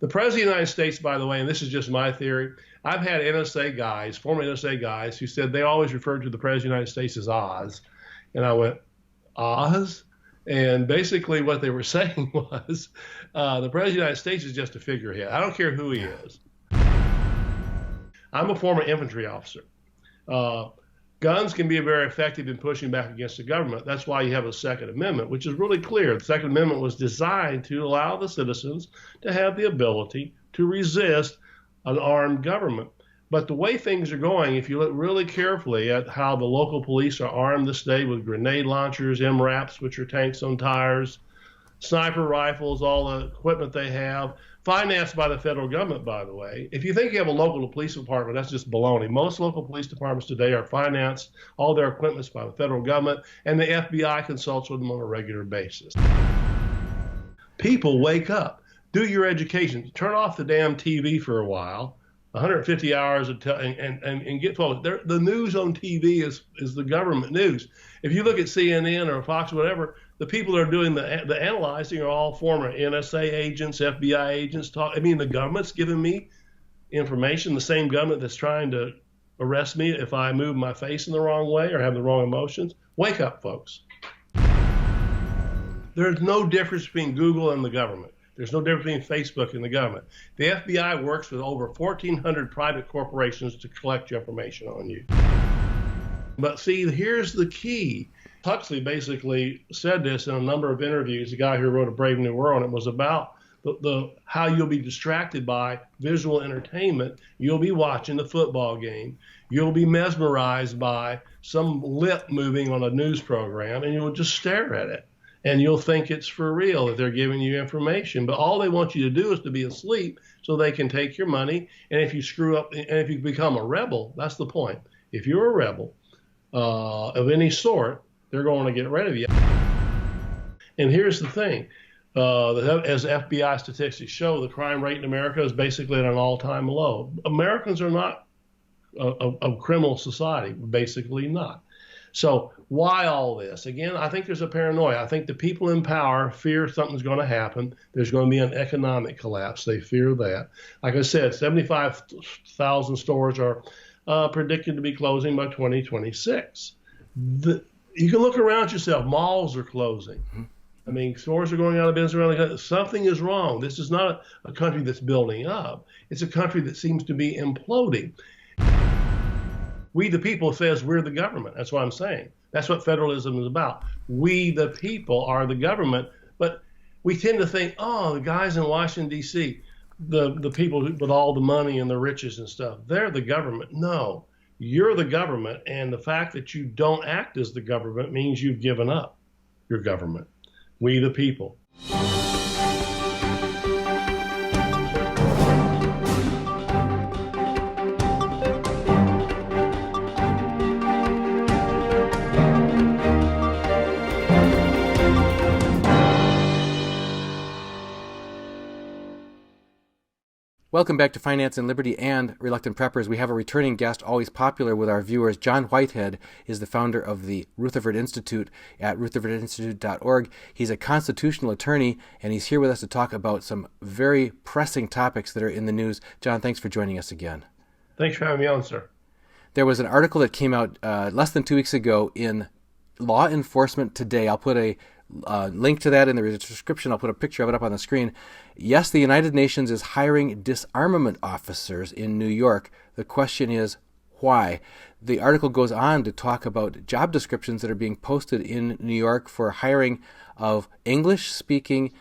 The President of the United States, by the way, and this is just my theory, I've had NSA guys, former NSA guys, who said they always referred to the President of the United States as Oz. And I went, Oz? And basically what they were saying was the President of the United States is just a figurehead. I don't care who he is. I'm a former infantry officer. Guns can be very effective in pushing back against the government. That's why you have a Second Amendment, which is really clear. The Second Amendment was designed to allow the citizens to have the ability to resist an armed government. But the way things are going, if you look really carefully at how the local police are armed this day with grenade launchers, MRAPs, which are tanks on tires, sniper rifles, all the equipment they have, financed by the federal government, by the way. If you think you have a local police department, that's just baloney. Most local police departments today are financed, all their equipment's by the federal government, and the FBI consults with them on a regular basis. People, wake up. Do your education. Turn off the damn TV for a while, 150 hours and get focused. The news on TV is the government news. If you look at CNN or Fox, whatever, the people that are doing the analyzing are all former NSA agents, FBI agents. The government's giving me information, the same government that's trying to arrest me if I move my face in the wrong way or have the wrong emotions. Wake up, folks. There's no difference between Google and the government. There's no difference between Facebook and the government. The FBI works with over 1,400 private corporations to collect your information on you. But see, here's the key. Huxley basically said this in a number of interviews, the guy who wrote A Brave New World, and it was about how you'll be distracted by visual entertainment. You'll be watching the football game. You'll be mesmerized by some lip moving on a news program, and you'll just stare at it. And you'll think it's for real, that they're giving you information. But all they want you to do is to be asleep so they can take your money. And if you screw up, and if you become a rebel, that's the point. If you're a rebel of any sort, they're going to get rid of you. And here's the thing. As FBI statistics show, the crime rate in America is basically at an all-time low. Americans are not a criminal society, basically not. So why all this? Again, I think there's a paranoia. I think the people in power fear something's going to happen. There's going to be an economic collapse. They fear that. Like I said, 75,000 stores are predicted to be closing by 2026. You can look around yourself. Malls are closing. Stores are going out of business around the country. Something is wrong. This is not a country that's building up. It's a country that seems to be imploding. We the people says we're the government. That's what I'm saying. That's what federalism is about. We the people are the government, but we tend to think, the guys in Washington, D.C., the people with all the money and the riches and stuff, they're the government. No, you're the government, and the fact that you don't act as the government means you've given up your government. We the people. Welcome back to Finance and Liberty and Reluctant Preppers. We have a returning guest, always popular with our viewers. John Whitehead is the founder of the Rutherford Institute at rutherfordinstitute.org. He's a constitutional attorney, and he's here with us to talk about some very pressing topics that are in the news. John, thanks for joining us again. Thanks for having me on, sir. There was an article that came out less than 2 weeks ago in Law Enforcement Today. I'll put a link to that in the description. I'll put a picture of it up on the screen. Yes, the United Nations is hiring disarmament officers in New York. The question is, why? The article goes on to talk about job descriptions that are being posted in New York for hiring of English-speaking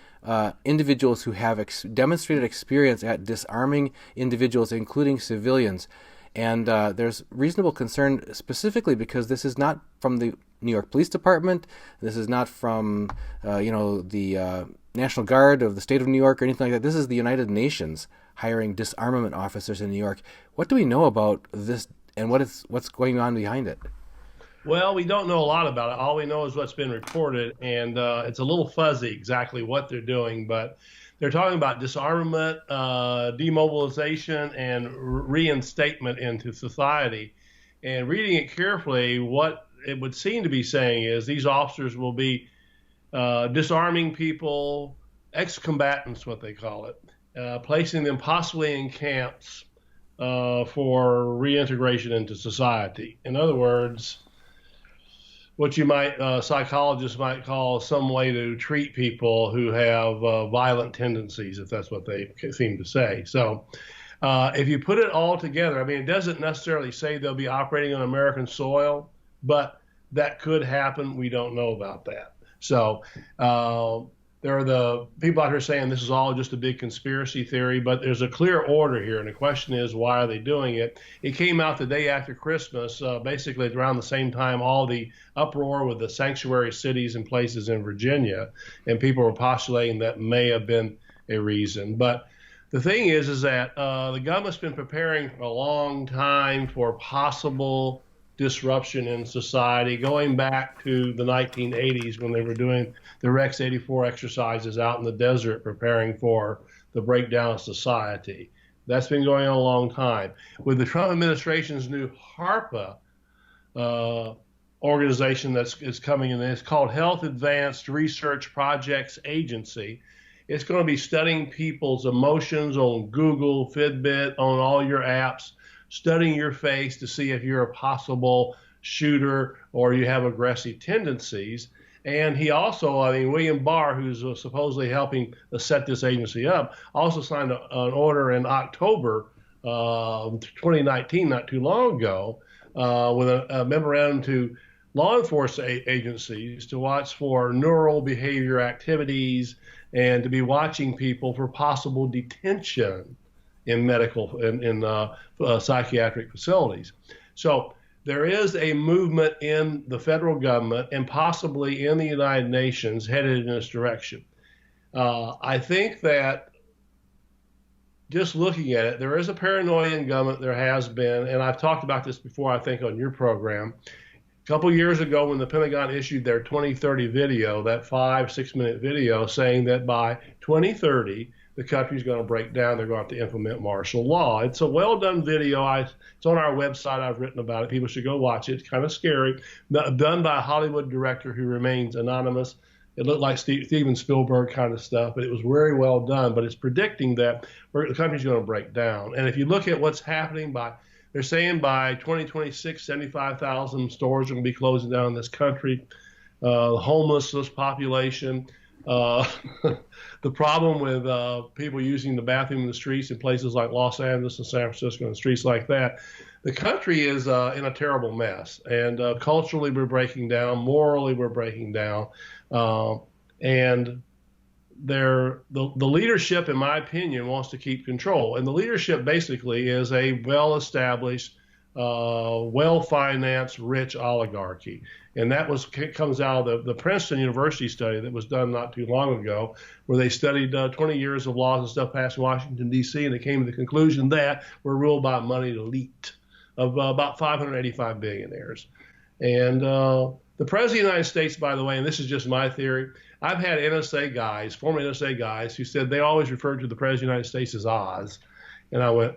individuals who have demonstrated experience at disarming individuals, including civilians. And there's reasonable concern specifically because this is not from the New York Police Department. This is not from, the National Guard of the state of New York or anything like that. This is the United Nations hiring disarmament officers in New York. What do we know about this and what's going on behind it? Well, we don't know a lot about it. All we know is what's been reported, and it's a little fuzzy exactly what they're doing, but they're talking about disarmament, demobilization, and reinstatement into society. And reading it carefully, what it would seem to be saying is these officers will be disarming people, ex-combatants, what they call it, placing them possibly in camps for reintegration into society. In other words, what you might, psychologists might call some way to treat people who have violent tendencies, if that's what they seem to say. So if you put it all together, I mean, it doesn't necessarily say they'll be operating on American soil, but that could happen. We don't know about that. So there are the people out here saying this is all just a big conspiracy theory, but there's a clear order here. And the question is, why are they doing it? It came out the day after Christmas, basically around the same time, all the uproar with the sanctuary cities and places in Virginia. And people were postulating that may have been a reason. But the thing is that the government's been preparing for a long time for possible disruption in society, going back to the 1980s when they were doing the Rex 84 exercises out in the desert, preparing for the breakdown of society. That's been going on a long time. With the Trump administration's new HARPA organization that's coming in, it's called Health Advanced Research Projects Agency. It's going to be studying people's emotions on Google, Fitbit, on all your apps, studying your face to see if you're a possible shooter or you have aggressive tendencies. And he also, William Barr, who's supposedly helping set this agency up, also signed an order in October 2019, not too long ago, with a memorandum to law enforcement agencies to watch for neural behavior activities and to be watching people for possible detention in medical and psychiatric facilities. So there is a movement in the federal government and possibly in the United Nations headed in this direction. I think that just looking at it, there is a paranoia in government. There has been, and I've talked about this before, I think, on your program. A couple years ago when the Pentagon issued their 2030 video, that 5-6 minute video saying that by 2030, the country's going to break down. They're going to have to implement martial law. It's a well-done video. It's on our website. I've written about it. People should go watch it. It's kind of scary. Done by a Hollywood director who remains anonymous. It looked like Steven Spielberg kind of stuff, but it was very well done. But it's predicting that the country's going to break down. And if you look at what's happening they're saying by 2026, 75,000 stores are going to be closing down in this country. The homelessness population. The problem with people using the bathroom in the streets in places like Los Angeles and San Francisco and streets like that, the country is in a terrible mess. And culturally, we're breaking down. Morally, we're breaking down. And the leadership, in my opinion, wants to keep control. And the leadership basically is a well-established, well-financed, rich oligarchy. And that comes out of the Princeton University study that was done not too long ago, where they studied 20 years of laws and stuff passed in Washington, D.C., and they came to the conclusion that we're ruled by money elite of about 585 billionaires. And the President of the United States, by the way, and this is just my theory, I've had NSA guys, former NSA guys, who said they always referred to the President of the United States as Oz. And I went,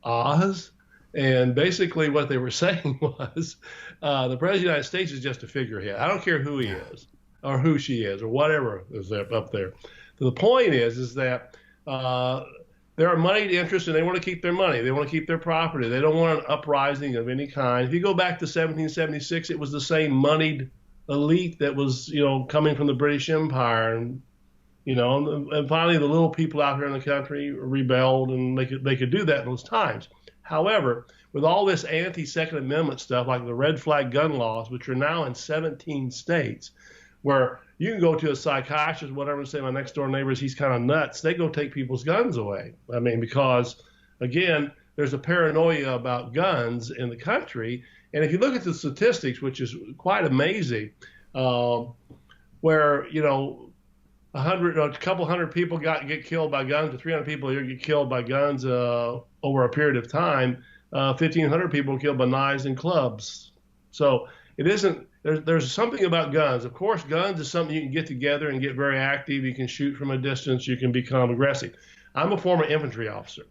Oz? And basically what they were saying was the President of the United States is just a figurehead. I don't care who he is or who she is or whatever is up there. So the point is that there are moneyed interests and they want to keep their money. They want to keep their property. They don't want an uprising of any kind. If you go back to 1776, it was the same moneyed elite that was, coming from the British Empire. And, and finally the little people out here in the country rebelled, and they could do that in those times. However, with all this anti-Second Amendment stuff, like the red flag gun laws, which are now in 17 states, where you can go to a psychiatrist, whatever, and say, my next door neighbor, he's kind of nuts. They go take people's guns away. because, again, there's a paranoia about guns in the country. And if you look at the statistics, which is quite amazing, where, a couple hundred people get killed by guns, to 300 people here get killed by guns over a period of time. 1,500 people killed by knives and clubs. So it isn't. There's something about guns. Of course, guns is something you can get together and get very active. You can shoot from a distance. You can become aggressive. I'm a former infantry officer.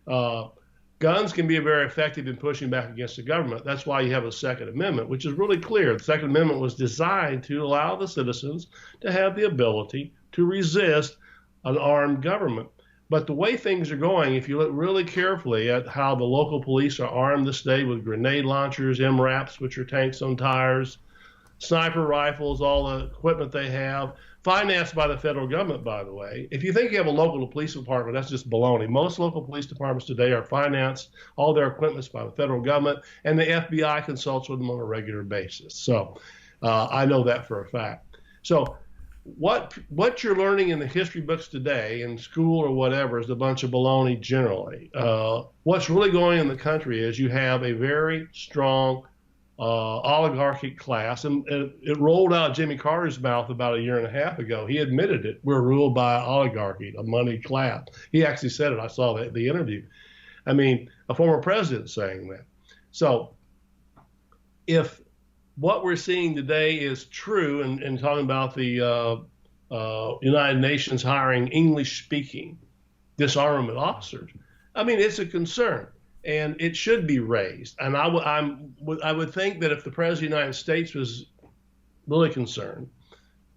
Guns can be very effective in pushing back against the government. That's why you have a Second Amendment, which is really clear. The Second Amendment was designed to allow the citizens to have the ability to resist an armed government. But the way things are going, if you look really carefully at how the local police are armed this day with grenade launchers, MRAPs, which are tanks on tires, sniper rifles, all the equipment they have, financed by the federal government, by the way. If you think you have a local police department, that's just baloney. Most local police departments today are financed, all their equipment's by the federal government, and the FBI consults with them on a regular basis. So I know that for a fact. So what you're learning in the history books today in school or whatever is a bunch of baloney generally. What's really going on in the country is you have a very strong oligarchic class, and it rolled out Jimmy Carter's mouth about a year and a half ago. He admitted it. We're ruled by oligarchy, a money class. He actually said it. I saw the interview. I mean, a former president saying that. So if what we're seeing today is true, and talking about the United Nations hiring English-speaking disarmament officers, I mean, it's a concern. And it should be raised. And I would think that if the President of the United States was really concerned,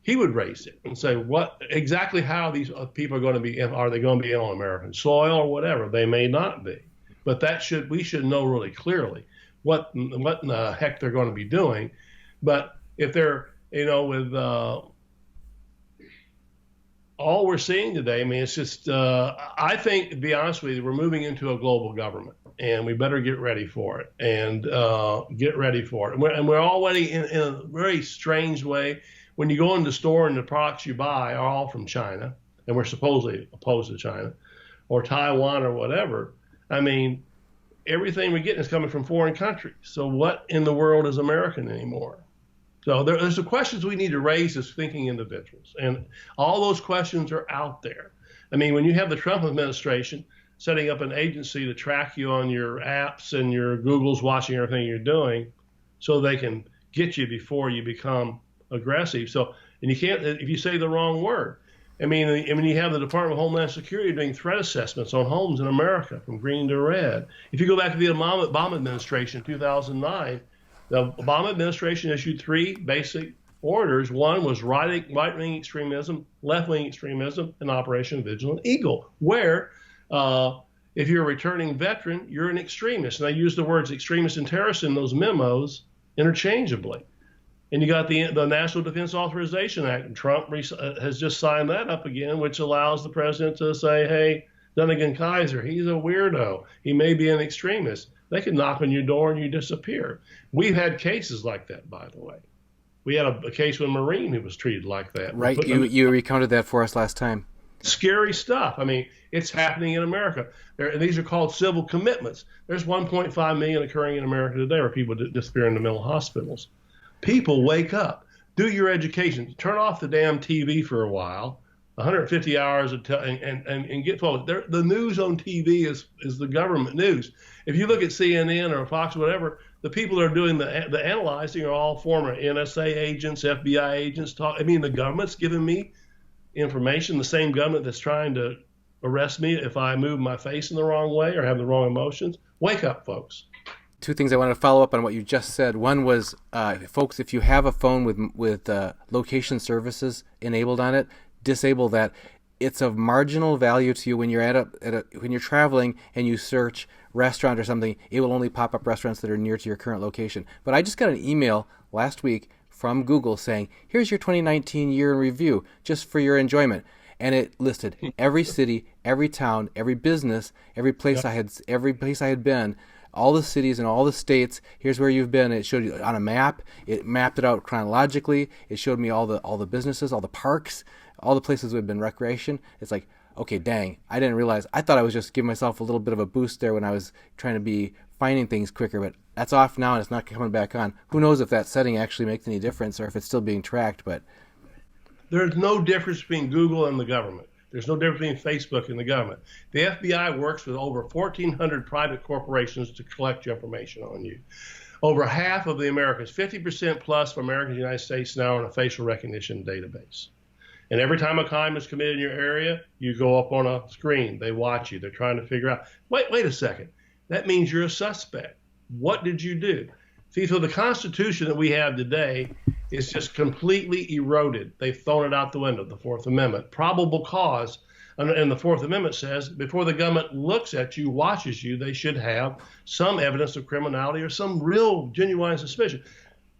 he would raise it and say, what exactly how these people are going to be, are they going to be on American soil or whatever? They may not be. But we should know really clearly what in the heck they're going to be doing. But if they're, with all we're seeing today, I mean, it's just, I think, to be honest with you, we're moving into a global government, and we better get ready for it, and we're already in a very strange way. When you go in the store and the products you buy are all from China, and we're supposedly opposed to China, or Taiwan or whatever, I mean, everything we're getting is coming from foreign countries. So what in the world is American anymore? So there's the questions we need to raise as thinking individuals, and all those questions are out there. I mean, when you have the Trump administration setting up an agency to track you on your apps and your Google's watching everything you're doing, so they can get you before you become aggressive. So, and you can't, if you say the wrong word. I mean, when you have the Department of Homeland Security doing threat assessments on homes in America from green to red. If you go back to the Obama administration in 2009, the Obama administration issued 3 basic orders. One was right-wing extremism, left-wing extremism, and Operation Vigilant Eagle, where if you're a returning veteran, you're an extremist. And they use the words extremist and terrorist in those memos interchangeably. And you got the National Defense Authorization Act, and Trump has just signed that up again, which allows the president to say, hey, Dunnigan Kaiser, he's a weirdo. He may be an extremist. They could knock on your door and you disappear. We've had cases like that, by the way. We had a case with a Marine who was treated like that. Right, you recounted that for us last time. Scary stuff. I mean, it's happening in America. And these are called civil commitments. There's 1.5 million occurring in America today where people disappear in the mental hospitals. People, wake up. Do your education. Turn off the damn TV for a while. 150 hours and get focused. The news on TV is the government news. If you look at CNN or Fox or whatever, the people that are doing the analyzing are all former NSA agents, FBI agents. The government's giving me information, the same government that's trying to arrest me if I move my face in the wrong way or have the wrong emotions. Wake up, folks. 2 things I want to follow up on what you just said. One was, folks, if you have a phone with location services enabled on it, disable that. It's of marginal value to you when you're when you're traveling and you search restaurant or something. It will only pop up restaurants that are near to your current location. But I just got an email last week from Google saying, "Here's your 2019 year in review, just for your enjoyment." And it listed every city, every town, every business, every place I had been, all the cities and all the states. Here's where you've been. It showed you on a map. It mapped it out chronologically. It showed me all the businesses, all the parks, all the places we've been recreation. It's like, okay, dang, I didn't realize. I thought I was just giving myself a little bit of a boost there when I was trying to be finding things quicker, but that's off now and it's not coming back on. Who knows if that setting actually makes any difference or if it's still being tracked, but there's no difference between Google and the government. There's no difference between Facebook and the government. The FBI works with over 1,400 private corporations to collect information on you. Over half of the Americans, 50% plus of Americans in the United States now are in a facial recognition database. And every time a crime is committed in your area, you go up on a screen. They watch you. They're trying to figure out, wait a second. That means you're a suspect. What did you do? See, so the Constitution that we have today is just completely eroded. They've thrown it out the window, the Fourth Amendment. Probable cause. And the Fourth Amendment says before the government looks at you, watches you, they should have some evidence of criminality or some real genuine suspicion.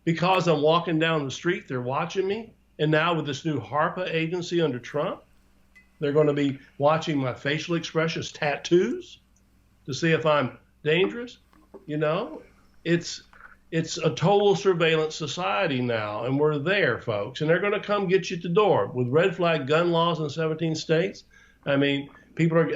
Because I'm walking down the street, they're watching me. And now with this new HARPA agency under Trump, they're going to be watching my facial expressions, tattoos, to see if I'm dangerous. You know, it's a total surveillance society now, and we're there, folks. And they're going to come get you at the door with red flag gun laws in 17 states. I mean, people have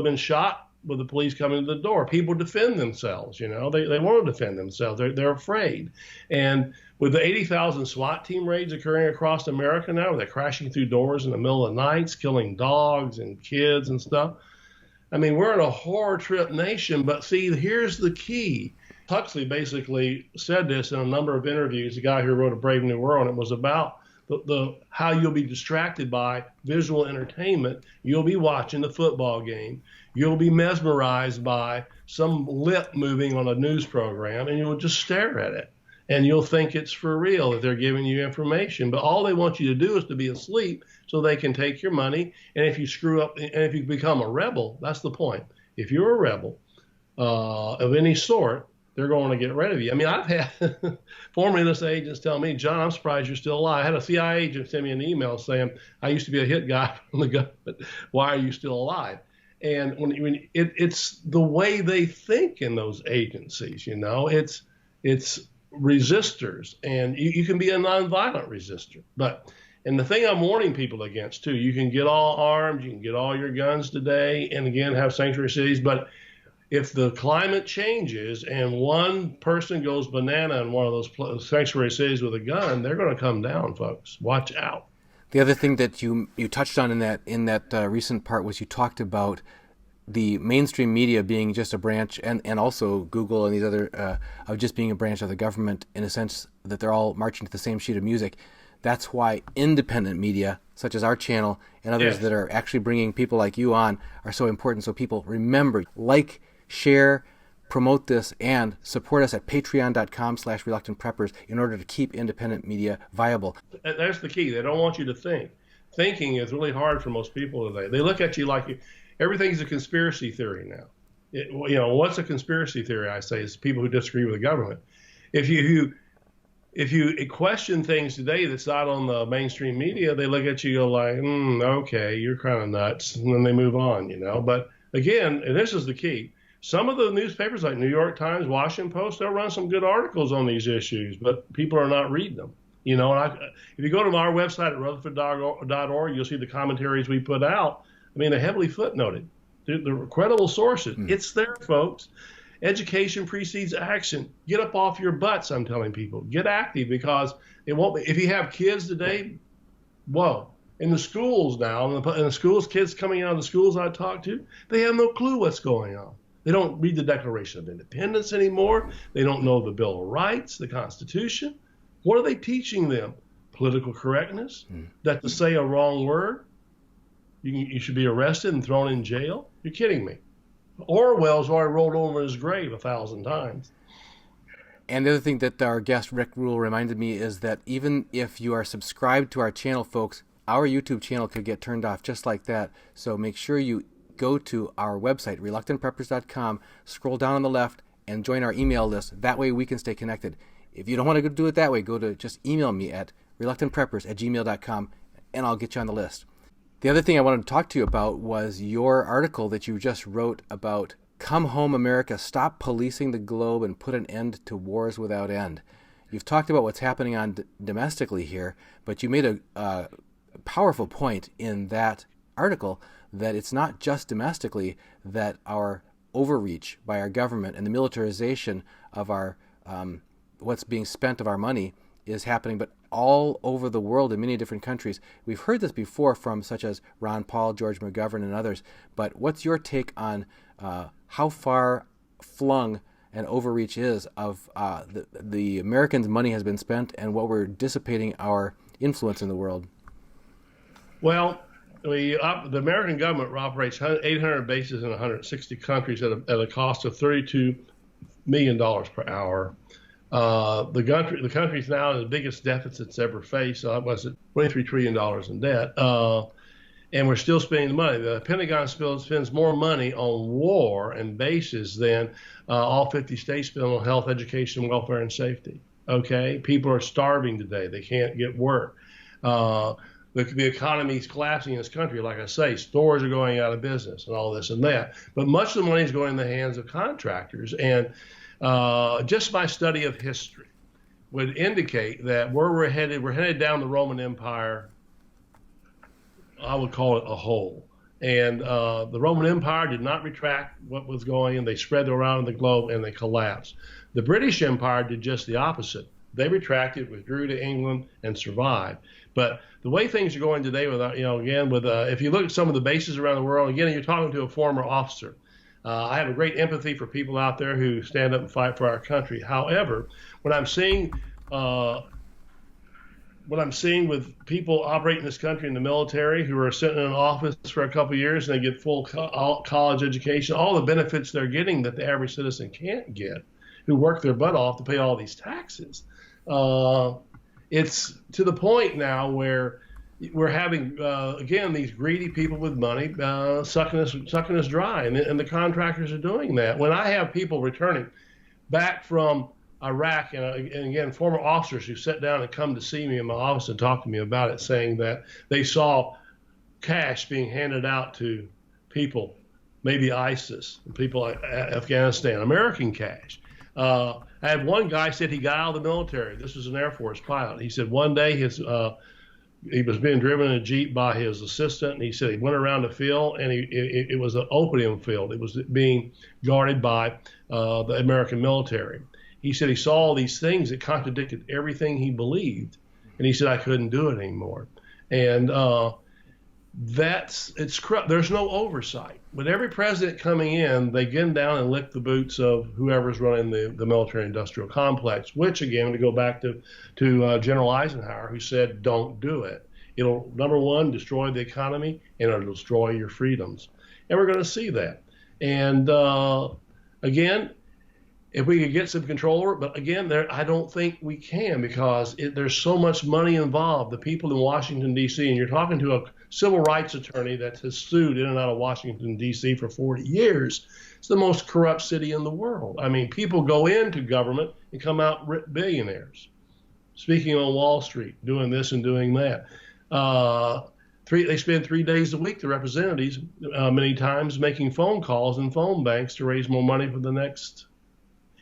been shot with the police coming to the door. People defend themselves. You know, they want to defend themselves. They're afraid. And with the 80,000 SWAT team raids occurring across America now, where they're crashing through doors in the middle of the nights, killing dogs and kids and stuff. I mean, we're in a horror trip nation. But see, here's the key. Huxley basically said this in a number of interviews. The guy who wrote A Brave New World, and it was about the how you'll be distracted by visual entertainment. You'll be watching the football game. You'll be mesmerized by some lip moving on a news program, and you'll just stare at it. And you'll think it's for real, that they're giving you information. But all they want you to do is to be asleep so they can take your money. And if you screw up, and if you become a rebel, that's the point. If you're a rebel of any sort, they're going to get rid of you. I mean, I've had former NSA agents tell me, John, I'm surprised you're still alive. I had a CIA agent send me an email saying, I used to be a hit guy from the government. Why are you still alive? And when it's the way they think in those agencies, you know, it's resistors, and you can be a nonviolent resistor. And the thing I'm warning people against too, you can get all armed, you can get all your guns today, and again have sanctuary cities, but if the climate changes and one person goes banana in one of those sanctuary cities with a gun, they're going to come down, folks. Watch out. The other thing that you touched on in that recent part was you talked about the mainstream media being just a branch, and also Google and these other of just being a branch of the government, in a sense that they're all marching to the same sheet of music. That's why independent media, such as our channel and others that are actually bringing people like you on, are so important. So people remember, like, share, promote this, and support us at patreon.com/reluctantpreppers in order to keep independent media viable. That's the key. They don't want you to think. Thinking is really hard for most people today. They look at you like everything's a conspiracy theory now. You know, what's a conspiracy theory, I say, is people who disagree with the government. If you question things today that's not on the mainstream media, they look at you like, okay, you're kind of nuts, and then they move on, you know. But again, and this is the key, some of the newspapers like New York Times, Washington Post, they'll run some good articles on these issues, but people are not reading them. You know, and if you go to our website at rutherford.org, you'll see the commentaries we put out. I mean, they're heavily footnoted. They're credible sources. It's there, folks. Education precedes action. Get up off your butts, I'm telling people. Get active, because it won't be. If you have kids today, whoa. In the schools now, in the schools, kids coming out of the schools I talk to, they have no clue what's going on. They don't read the Declaration of Independence anymore. They don't know the Bill of Rights, the Constitution. What are they teaching them? Political correctness? That to say a wrong word, you should be arrested and thrown in jail? You're kidding me. Orwell's already rolled over his grave 1,000 times. And the other thing that our guest Rick Rule reminded me is that even if you are subscribed to our channel, folks, our YouTube channel could get turned off just like that. So make sure you go to our website, reluctantpreppers.com, scroll down on the left, and join our email list. That way we can stay connected. If you don't want to do it that way, just email me at reluctantpreppers@gmail.com, and I'll get you on the list. The other thing I wanted to talk to you about was your article that you just wrote about Come Home America, Stop Policing the Globe and Put an End to Wars Without End. You've talked about what's happening on domestically here, but you made a powerful point in that article that it's not just domestically that our overreach by our government and the militarization of our what's being spent of our money is happening, but all over the world in many different countries. We've heard this before from such as Ron Paul, George McGovern, and others, but what's your take on how far flung an overreach is of the Americans' money has been spent and what we're dissipating our influence in the world? Well, the American government operates 800 bases in 160 countries at a cost of $32 million per hour. The country's now in the biggest deficits ever faced. Was it $23 trillion in debt? and we're still spending the money. The Pentagon spends more money on war and bases than all 50 states spend on health, education, welfare, and safety. Okay, people are starving today. They can't get work. The economy is collapsing in this country. Like I say, stores are going out of business and all this and that. But much of the money is going in the hands of contractors. And just my study of history would indicate that where we're headed down the Roman Empire. I would call it a hole. And the Roman Empire did not retract what was going in. They spread around the globe and they collapsed. The British Empire did just the opposite. They retracted, withdrew to England, and survived. But the way things are going today, if you look at some of the bases around the world, again, you're talking to a former officer. I have a great empathy for people out there who stand up and fight for our country. However, what I'm seeing with people operating in this country in the military who are sitting in an office for a couple of years and they get full college education, all the benefits they're getting that the average citizen can't get, who work their butt off to pay all these taxes. It's to the point now where we're having, again, these greedy people with money sucking us dry, and the contractors are doing that. When I have people returning back from Iraq, and again, former officers who sat down and come to see me in my office and talk to me about it, saying that they saw cash being handed out to people, maybe ISIS, people like Afghanistan, American cash. I had one guy said he got out of the military. This was an Air Force pilot. He said one day he was being driven in a Jeep by his assistant, and he said he went around the field, and it was an opium field. It was being guarded by the American military. He said he saw all these things that contradicted everything he believed, and he said, I couldn't do it anymore. And it's corrupt. There's no oversight. With every president coming in, they get down and lick the boots of whoever's running the military-industrial complex, which, again, to go back to General Eisenhower, who said, don't do it. It'll, number one, destroy the economy, and it'll destroy your freedoms. And we're going to see that. And, again, if we could get some control over it, but again, I don't think we can, because there's so much money involved. The people in Washington, D.C., and you're talking to a civil rights attorney that has sued in and out of Washington, D.C. for 40 years. It's the most corrupt city in the world. I mean, people go into government and come out billionaires, speaking on Wall Street, doing this and doing that. They spend 3 days a week, the representatives, many times making phone calls in phone banks to raise more money for the next.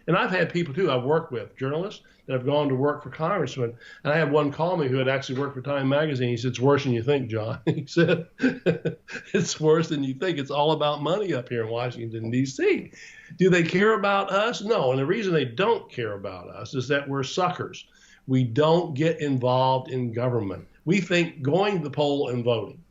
And I've had people, too, I've worked with, journalists that have gone to work for congressmen. And I had one call me who had actually worked for Time Magazine. He said, it's worse than you think, John. He said, it's worse than you think. It's all about money up here in Washington, D.C. Do they care about us? No. And the reason they don't care about us is that we're suckers. We don't get involved in government. We think going to the poll and voting,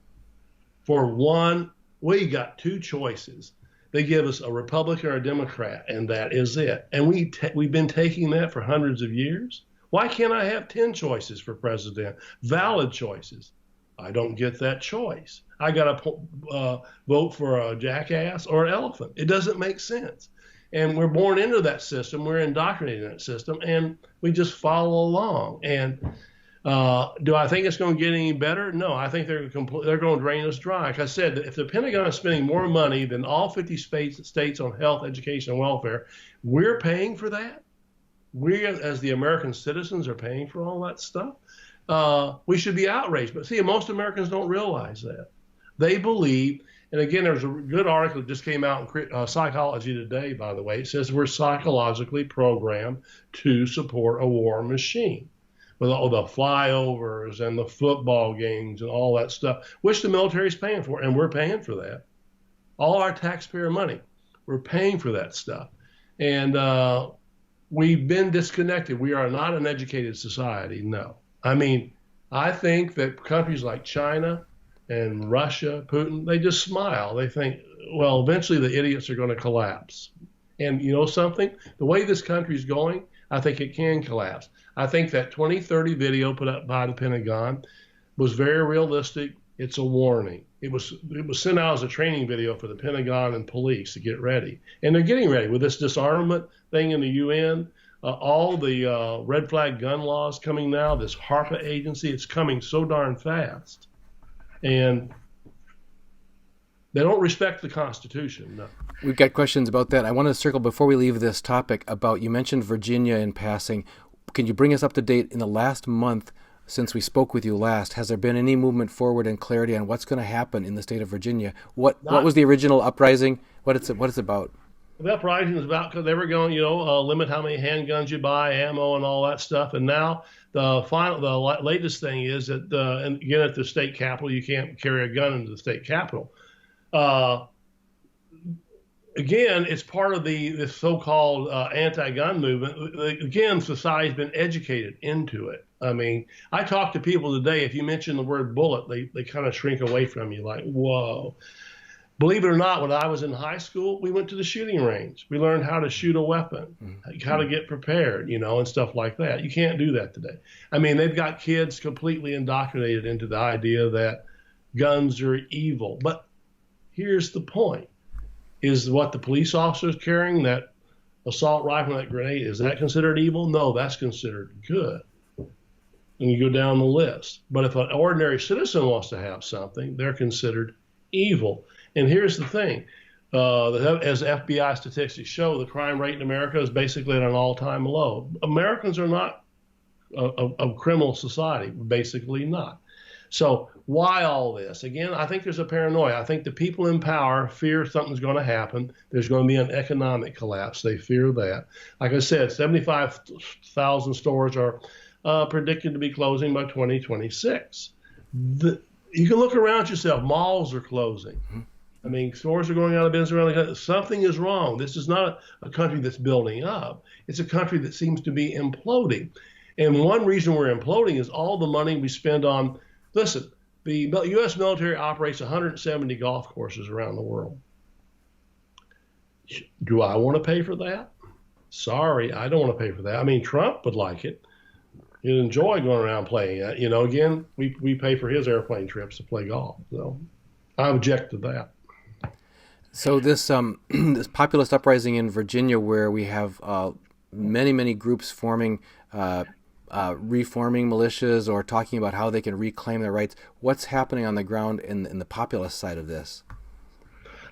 for one, we got two choices. They give us a Republican or a Democrat, and that is it. And we've been taking that for hundreds of years. Why can't I have 10 choices for president? Valid choices. I don't get that choice. I got to vote for a jackass or an elephant. It doesn't make sense. And we're born into that system. We're indoctrinated in that system, and we just follow along. And do I think it's going to get any better? No, I think they're going to drain us dry. Like I said, if the Pentagon is spending more money than all 50 states on health, education, and welfare, we're paying for that. We, as the American citizens, are paying for all that stuff. We should be outraged. But see, most Americans don't realize that. They believe, and again, there's a good article that just came out in Psychology Today, by the way. It says we're psychologically programmed to support a war machine, with all the flyovers and the football games and all that stuff, which the military is paying for, and we're paying for that. All our taxpayer money, we're paying for that stuff. And we've been disconnected. We are not an educated society, no. I mean, I think that countries like China and Russia, Putin, they just smile. They think, well, eventually the idiots are going to collapse. And you know something? The way this country's going, I think it can collapse. I think that 2030 video put up by the Pentagon was very realistic. It's a warning. It was sent out as a training video for the Pentagon and police to get ready. And they're getting ready with this disarmament thing in the UN, all the red flag gun laws coming now, this HARPA agency, it's coming so darn fast. And They don't respect the Constitution, no. We've got questions about that. I want to circle before we leave this topic about, you mentioned Virginia in passing. Can you bring us up to date in the last month since we spoke with you last? Has there been any movement forward and clarity on what's going to happen in the state of Virginia? What was the original uprising? What it's about? The uprising is about because they were going, limit how many handguns you buy, ammo, and all that stuff. And now the latest thing is that, and again, at the state capitol, you can't carry a gun into the state capitol. Again, it's part of this so-called anti-gun movement. Again, society's been educated into it. I mean, I talk to people today, if you mention the word bullet, they kind of shrink away from you like, whoa. Believe it or not, when I was in high school, we went to the shooting range. We learned how to shoot a weapon, how to get prepared, and stuff like that. You can't do that today. I mean, they've got kids completely indoctrinated into the idea that guns are evil. But here's the point. Is what the police officer is carrying, that assault rifle, that grenade, is that considered evil? No, that's considered good. And you go down the list. But if an ordinary citizen wants to have something, they're considered evil. And here's the thing. As FBI statistics show, the crime rate in America is basically at an all-time low. Americans are not a criminal society, basically not. So why all this? Again, I think there's a paranoia. I think the people in power fear something's going to happen. There's going to be an economic collapse. They fear that. Like I said, 75,000 stores are predicted to be closing by 2026. You can look around yourself. Malls are closing. I mean, stores are going out of business around the country. Something is wrong. This is not a country that's building up. It's a country that seems to be imploding. And one reason we're imploding is all the money we spend on. Listen, the U.S. military operates 170 golf courses around the world. Do I want to pay for that? Sorry, I don't want to pay for that. I mean, Trump would like it. He'd enjoy going around playing it. Again, we pay for his airplane trips to play golf. So I object to that. So this this populist uprising in Virginia, where we have many groups forming, reforming militias or talking about how they can reclaim their rights. What's happening on the ground in the populist side of this?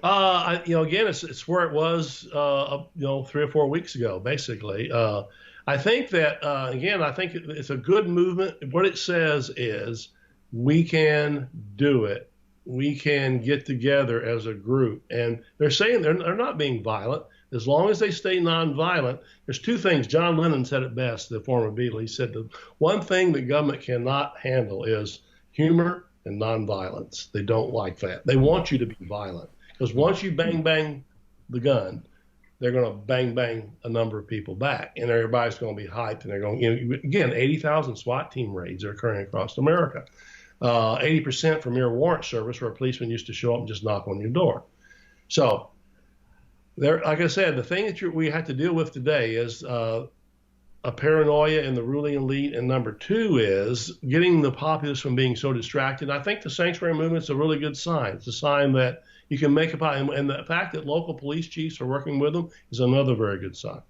Again, it's where it was, 3 or 4 weeks ago, basically. I think that, again, I think it's a good movement. What it says is we can do it. We can get together as a group. And they're saying they're not being violent. As long as they stay nonviolent, there's two things. John Lennon said it best, the former Beatle. He said the one thing the government cannot handle is humor and nonviolence. They don't like that. They want you to be violent. Because once you bang the gun, they're going to bang a number of people back. And everybody's going to be hyped. And they're going, again, 80,000 SWAT team raids are occurring across America. 80% from mere warrant service, where a policeman used to show up and just knock on your door. So, like I said, the thing that we have to deal with today is a paranoia in the ruling elite, and number two is getting the populace from being so distracted. I think the sanctuary movement is a really good sign. It's a sign that you can make and the fact that local police chiefs are working with them is another very good sign.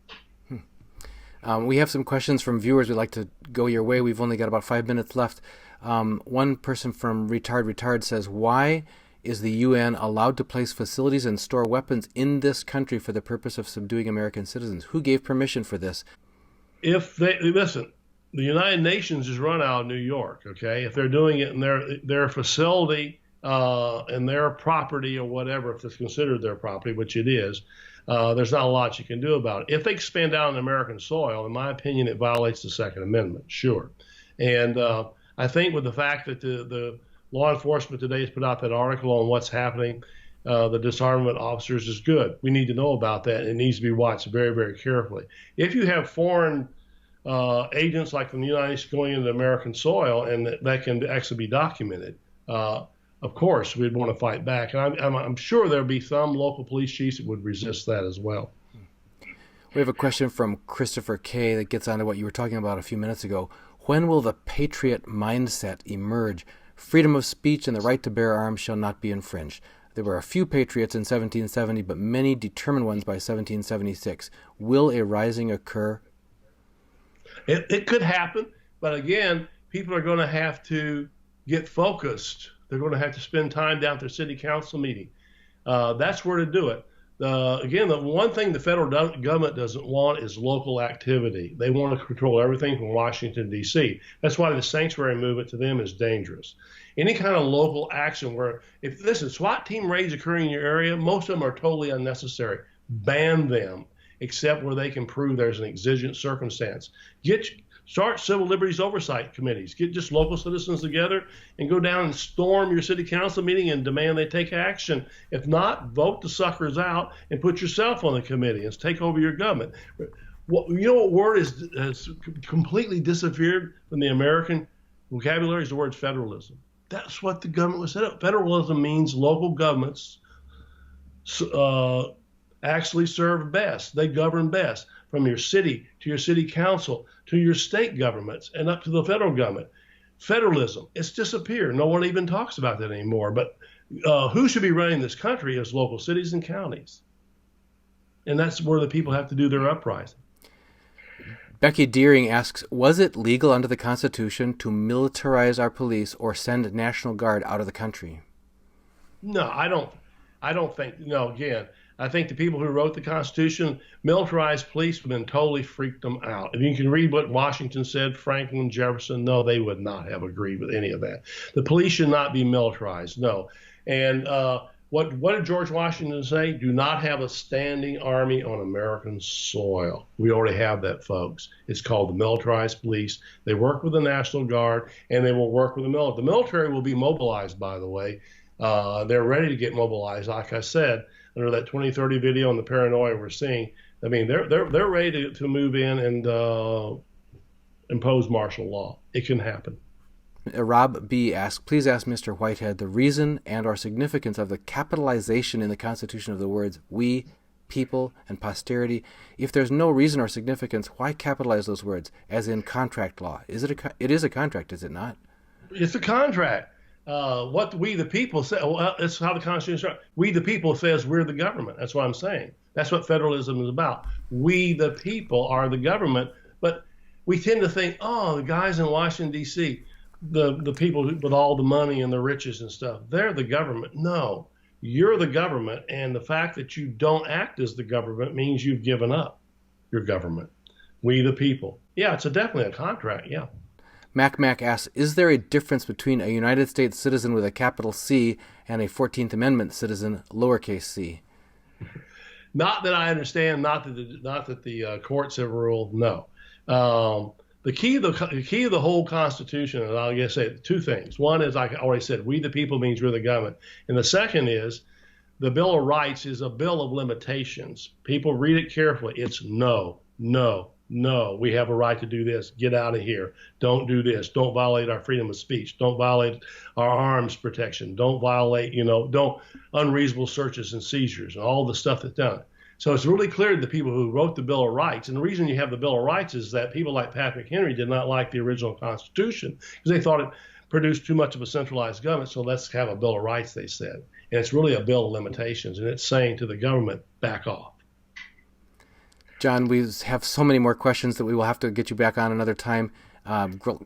We have some questions from viewers. We'd like to go your way. We've only got about 5 minutes left. One person from Retard says, why is the UN allowed to place facilities and store weapons in this country for the purpose of subduing American citizens? Who gave permission for this? Listen, the United Nations is run out of New York, okay? If they're doing it in their facility and their property or whatever, if it's considered their property, which it is, there's not a lot you can do about it. If they expand out on American soil, in my opinion, it violates the Second Amendment, sure. And I think with the fact that the law enforcement today has put out that article on what's happening, the disarmament officers, is good. We need to know about that. It needs to be watched very, very carefully. If you have foreign agents like from the United States going into American soil, and that can actually be documented, of course, we'd want to fight back. And I'm sure there'll be some local police chiefs that would resist that as well. We have a question from Christopher K. that gets onto what you were talking about a few minutes ago. When will the patriot mindset emerge? Freedom of speech and the right to bear arms shall not be infringed. There were a few patriots in 1770, but many determined ones by 1776. Will a rising occur? It could happen, but again, people are going to have to get focused. They're going to have to spend time down at their city council meeting. That's where to do it. Again, the one thing the federal government doesn't want is local activity. They want to control everything from Washington, D.C. That's why the sanctuary movement to them is dangerous. Any kind of local action where, if listen, SWAT team raids occurring in your area, most of them are totally unnecessary. Ban them, except where they can prove there's an exigent circumstance. Start civil liberties oversight committees. Get just local citizens together and go down and storm your city council meeting and demand they take action. If not, vote the suckers out and put yourself on the committee and take over your government. You know what word has completely disappeared from the American vocabulary is the word federalism. That's what the government was set up. Federalism means local governments actually serve best. They govern best, from your city to your city council to your state governments and up to the federal government. Federalism, it's disappeared. No one even talks about that anymore. But who should be running this country is local cities and counties. And that's where the people have to do their uprising. Becky Deering asks, was it legal under the Constitution to militarize our police or send National Guard out of the country? No, I don't think, no, again, I think the people who wrote the Constitution, militarized policemen totally freaked them out. If you can read what Washington said, Franklin, Jefferson, no, they would not have agreed with any of that. The police should not be militarized, no. And what did George Washington say? Do not have a standing army on American soil. We already have that, folks. It's called the militarized police. They work with the National Guard, and they will work with the military. The military will be mobilized, by the way. They're ready to get mobilized, like I said, under that 2030 video and the paranoia we're seeing. I mean, they're ready to move in and impose martial law. It can happen. Rob B. asks, please ask Mr. Whitehead the reason and or significance of the capitalization in the Constitution of the words we, people, and posterity. If there's no reason or significance, why capitalize those words, as in contract law? It is a contract, is it not? It's a contract. What we the people say, well, it's how the Constitution is. We the people says we're the government. That's what I'm saying. That's what federalism is about. We the people are the government, but we tend to think, oh, the guys in Washington, D.C., the people with all the money and the riches and stuff, they're the government. No, you're the government, and the fact that you don't act as the government means you've given up your government. We the people. Yeah, it's definitely a contract, yeah. Mac asks, is there a difference between a United States citizen with a capital C and a 14th Amendment citizen, lowercase c? Not that I understand, not that the courts have ruled, no. The key of the whole Constitution, and I'll just say two things. One is, like I already said, we the people means we're the government. And the second is, the Bill of Rights is a bill of limitations. People read it carefully. It's no, no, no. We have a right to do this. Get out of here. Don't do this. Don't violate our freedom of speech. Don't violate our arms protection. Don't violate, don't unreasonable searches and seizures and all the stuff that's done. So it's really clear to the people who wrote the Bill of Rights, and the reason you have the Bill of Rights is that people like Patrick Henry did not like the original Constitution because they thought it produced too much of a centralized government, so let's have a Bill of Rights, they said. And it's really a bill of limitations, and it's saying to the government, back off. John, we have so many more questions that we will have to get you back on another time.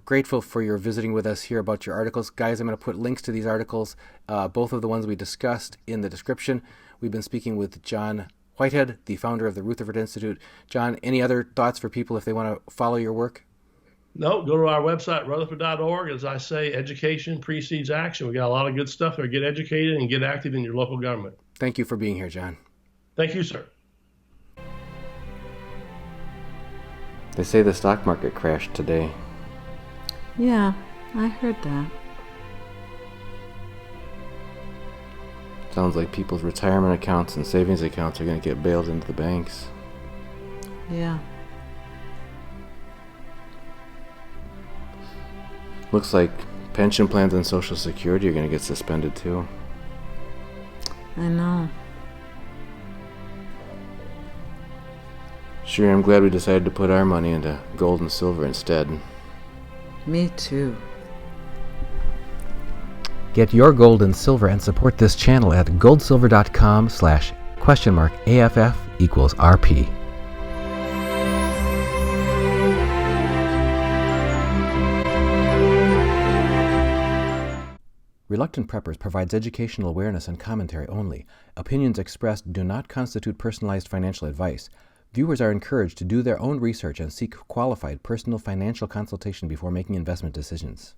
Grateful for your visiting with us here about your articles. Guys, I'm going to put links to these articles, both of the ones we discussed, in the description. We've been speaking with John Whitehead, the founder of the Rutherford Institute. John, any other thoughts for people if they want to follow your work? No, go to our website, rutherford.org. As I say, education precedes action. We got a lot of good stuff there. Get educated and get active in your local government. Thank you for being here, John. Thank you, sir. They say the stock market crashed today. Yeah, I heard that. Sounds like people's retirement accounts and savings accounts are going to get bailed into the banks. Yeah. Looks like pension plans and Social Security are going to get suspended too. I know. Sure, I'm glad we decided to put our money into gold and silver instead. Me too. Get your gold and silver and support this channel at goldsilver.com/AFF=RP. Reluctant Preppers provides educational awareness and commentary only. Opinions expressed do not constitute personalized financial advice. Viewers are encouraged to do their own research and seek qualified personal financial consultation before making investment decisions.